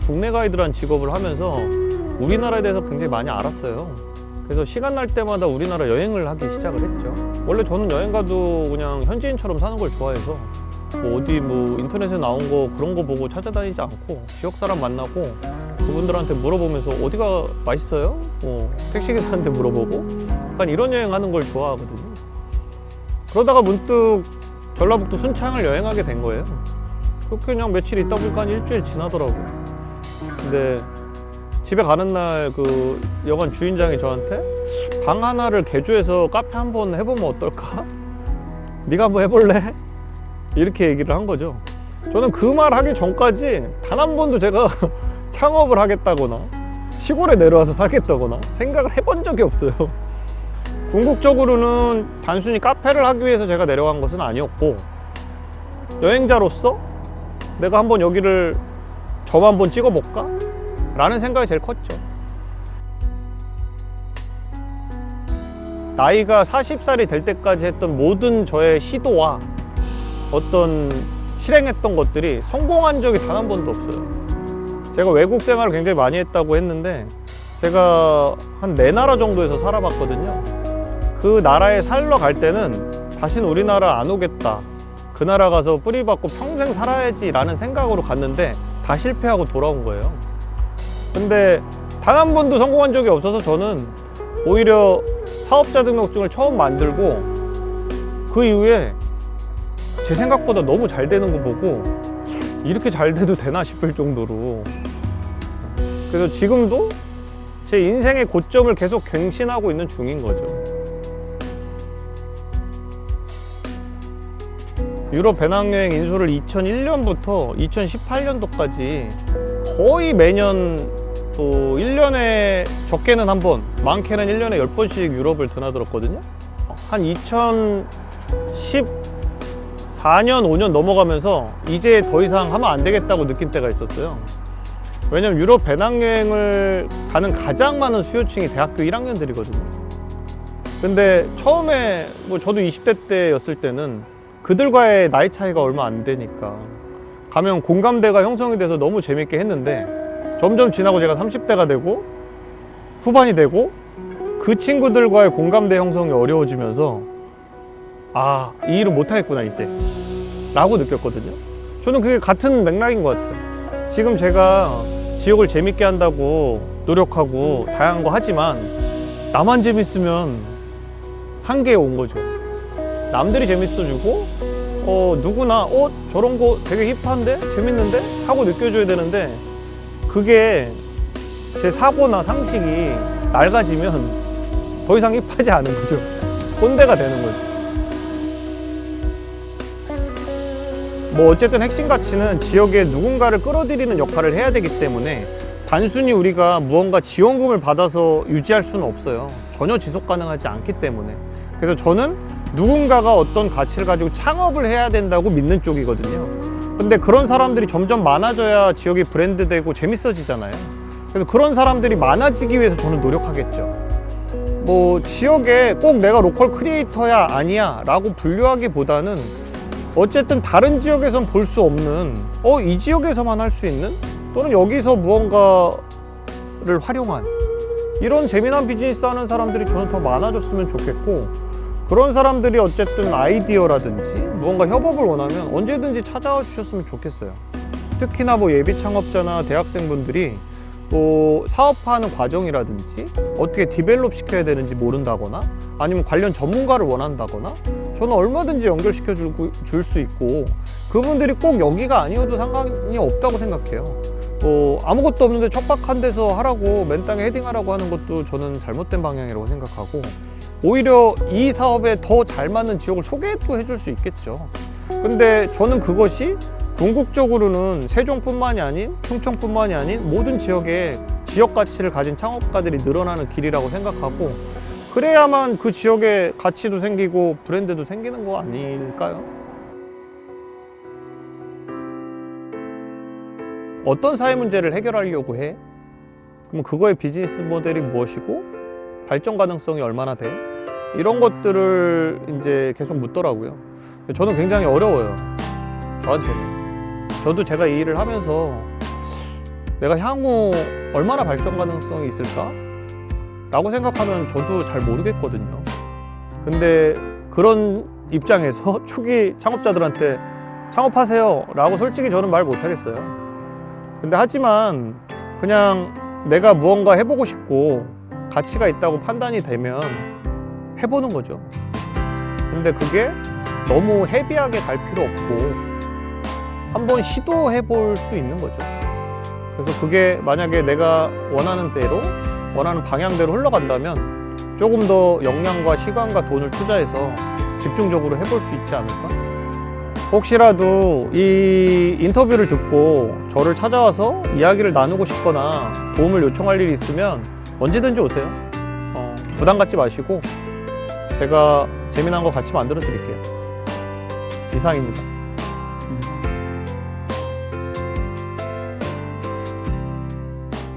국내 가이드란 직업을 하면서 우리나라에 대해서 굉장히 많이 알았어요. 그래서 시간 날 때마다 우리나라 여행을 하기 시작을 했죠. 원래 저는 여행 가도 그냥 현지인처럼 사는 걸 좋아해서 어디 인터넷에 나온 거 그런 거 보고 찾아다니지 않고 지역 사람 만나고 그분들한테 물어보면서 어디가 맛있어요? 택시기사한테 물어보고 약간 이런 여행하는 걸 좋아하거든요. 그러다가 문득 전라북도 순창을 여행하게 된 거예요. 그렇게 그냥 며칠 있다 보니까 한 일주일 지나더라고요. 근데 집에 가는 날 그 여관 주인장이 저한테 방 하나를 개조해서 카페 한번 해보면 어떨까? 네가 한번 해볼래? 이렇게 얘기를 한 거죠. 저는 그 말 하기 전까지 단 한 번도 제가 창업을 하겠다거나 시골에 내려와서 살겠다거나 생각을 해본 적이 없어요. 궁극적으로는 단순히 카페를 하기 위해서 제가 내려간 것은 아니었고, 여행자로서 내가 한번 여기를 점 한번 찍어볼까? 라는 생각이 제일 컸죠. 나이가 40살이 될 때까지 했던 모든 저의 시도와 어떤 실행했던 것들이 성공한 적이 단 한 번도 없어요. 제가 외국 생활을 굉장히 많이 했다고 했는데 제가 한 4나라 정도에서 살아봤거든요. 그 나라에 살러 갈 때는 다시는 우리나라 안 오겠다, 그 나라 가서 뿌리박고 평생 살아야지 라는 생각으로 갔는데 다 실패하고 돌아온 거예요. 근데 단 한 번도 성공한 적이 없어서 저는 오히려 사업자 등록증을 처음 만들고 그 이후에 제 생각보다 너무 잘 되는 거 보고 이렇게 잘 돼도 되나 싶을 정도로, 그래서 지금도 제 인생의 고점을 계속 갱신하고 있는 중인 거죠. 유럽 배낭여행 인솔을 2001년부터 2018년도까지 거의 매년 또 1년에 적게는 한 번, 많게는 1년에 10번씩 유럽을 드나들었거든요. 한 2014년, 5년 넘어가면서 이제 더 이상 하면 안 되겠다고 느낀 때가 있었어요. 왜냐면 유럽 배낭여행을 가는 가장 많은 수요층이 대학교 1학년들이거든요. 근데 처음에 저도 20대 때였을 때는 그들과의 나이 차이가 얼마 안 되니까 가면 공감대가 형성이 돼서 너무 재밌게 했는데, 점점 지나고 제가 30대가 되고 후반이 되고 그 친구들과의 공감대 형성이 어려워지면서 이 일은 못하겠구나 이제 라고 느꼈거든요. 저는 그게 같은 맥락인 것 같아요. 지금 제가 지역을 재밌게 한다고 노력하고 다양한 거 하지만 나만 재밌으면 한계에 온 거죠. 남들이 재밌어지고 누구나 저런 거 되게 힙한데? 재밌는데? 하고 느껴줘야 되는데, 그게 제 사고나 상식이 낡아지면 더 이상 힙하지 않은 거죠. 꼰대가 되는 거죠. 어쨌든 핵심 가치는 지역에 누군가를 끌어들이는 역할을 해야 되기 때문에 단순히 우리가 무언가 지원금을 받아서 유지할 수는 없어요. 전혀 지속 가능하지 않기 때문에. 그래서 저는 누군가가 어떤 가치를 가지고 창업을 해야 된다고 믿는 쪽이거든요. 근데 그런 사람들이 점점 많아져야 지역이 브랜드되고 재밌어지잖아요. 그래서 그런 사람들이 많아지기 위해서 저는 노력하겠죠. 지역에 꼭 내가 로컬 크리에이터야 아니야 라고 분류하기보다는 어쨌든 다른 지역에선 볼 수 없는 이 지역에서만 할 수 있는, 또는 여기서 무언가를 활용한 이런 재미난 비즈니스 하는 사람들이 저는 더 많아졌으면 좋겠고, 그런 사람들이 어쨌든 아이디어라든지 무언가 협업을 원하면 언제든지 찾아와 주셨으면 좋겠어요. 특히나 예비 창업자나 대학생분들이 사업화하는 과정이라든지 어떻게 디벨롭 시켜야 되는지 모른다거나 아니면 관련 전문가를 원한다거나 저는 얼마든지 연결시켜 줄 수 있고, 그분들이 꼭 여기가 아니어도 상관이 없다고 생각해요. 아무것도 없는데 척박한 데서 하라고, 맨 땅에 헤딩하라고 하는 것도 저는 잘못된 방향이라고 생각하고, 오히려 이 사업에 더 잘 맞는 지역을 소개도 해줄 수 있겠죠. 근데 저는 그것이 궁극적으로는 세종뿐만이 아닌 충청뿐만이 아닌 모든 지역에 지역 가치를 가진 창업가들이 늘어나는 길이라고 생각하고, 그래야만 그 지역에 가치도 생기고 브랜드도 생기는 거 아닐까요? 어떤 사회 문제를 해결하려고 해? 그럼 그거의 비즈니스 모델이 무엇이고 발전 가능성이 얼마나 돼? 이런 것들을 이제 계속 묻더라고요. 저는 굉장히 어려워요. 저한테는. 저도 제가 이 일을 하면서 내가 향후 얼마나 발전 가능성이 있을까? 라고 생각하면 저도 잘 모르겠거든요. 근데 그런 입장에서 초기 창업자들한테 창업하세요 라고 솔직히 저는 말 못하겠어요. 근데 하지만 그냥 내가 무언가 해보고 싶고 가치가 있다고 판단이 되면 해보는 거죠. 근데 그게 너무 헤비하게 갈 필요 없고 한번 시도해 볼 수 있는 거죠. 그래서 그게 만약에 내가 원하는 대로, 원하는 방향대로 흘러간다면 조금 더 역량과 시간과 돈을 투자해서 집중적으로 해볼 수 있지 않을까? 혹시라도 이 인터뷰를 듣고 저를 찾아와서 이야기를 나누고 싶거나 도움을 요청할 일이 있으면 언제든지 오세요. 부담 갖지 마시고 제가 재미난 거 같이 만들어 드릴게요. 이상입니다.